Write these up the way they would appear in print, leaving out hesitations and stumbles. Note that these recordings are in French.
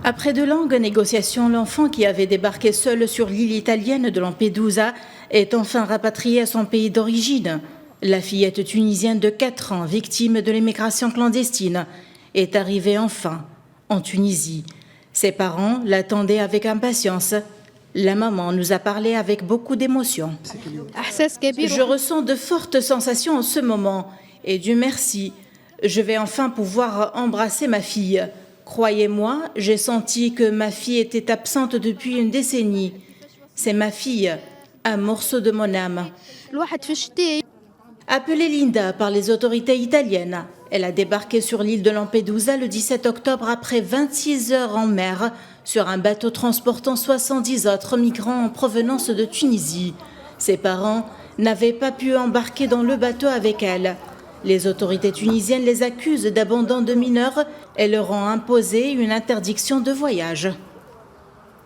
Après de longues négociations, l'enfant qui avait débarqué seul sur l'île italienne de Lampedusa est enfin rapatrié à son pays d'origine. La fillette tunisienne de 4 ans, victime de l'immigration clandestine, est arrivée enfin en Tunisie. Ses parents l'attendaient avec impatience. La maman nous a parlé avec beaucoup d'émotion. Je ressens de fortes sensations en ce moment et Dieu merci, je vais enfin pouvoir embrasser ma fille. Croyez-moi, j'ai senti que ma fille était absente depuis une décennie. C'est ma fille, un morceau de mon âme. Appelée Linda par les autorités italiennes, elle a débarqué sur l'île de Lampedusa le 17 octobre après 26 heures en mer sur un bateau transportant 70 autres migrants en provenance de Tunisie. Ses parents n'avaient pas pu embarquer dans le bateau avec elle. Les autorités tunisiennes les accusent d'abandon de mineurs et leur ont imposé une interdiction de voyage.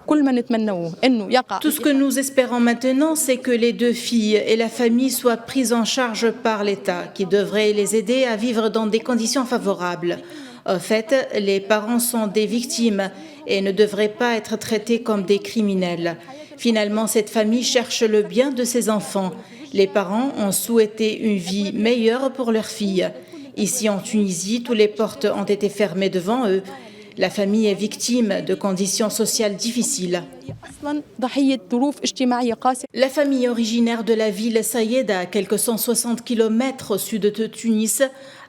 Tout ce que nous espérons maintenant, c'est que les 2 filles et la famille soient prises en charge par l'État, qui devrait les aider à vivre dans des conditions favorables. En fait, les parents sont des victimes et ne devraient pas être traités comme des criminels. Finalement, cette famille cherche le bien de ses enfants. Les parents ont souhaité une vie meilleure pour leurs filles. Ici en Tunisie, toutes les portes ont été fermées devant eux. La famille est victime de conditions sociales difficiles. La famille originaire de la ville Saïeda, à quelques 160 km au sud de Tunis,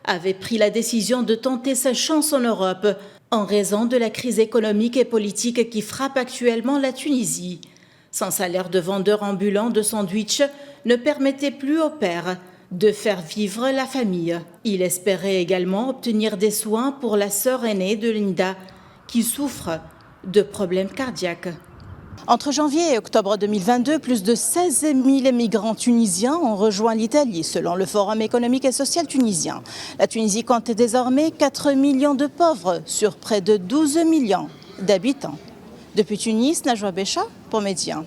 avait pris la décision de tenter sa chance en Europe en raison de la crise économique et politique qui frappe actuellement la Tunisie. Son salaire de vendeur ambulant de sandwich ne permettait plus au père de faire vivre la famille. Il espérait également obtenir des soins pour la sœur aînée de Linda, qui souffre de problèmes cardiaques. Entre janvier et octobre 2022, plus de 16 000 migrants tunisiens ont rejoint l'Italie, selon le Forum économique et social tunisien. La Tunisie compte désormais 4 millions de pauvres sur près de 12 millions d'habitants. Depuis Tunis, Najwa Becha pour Média.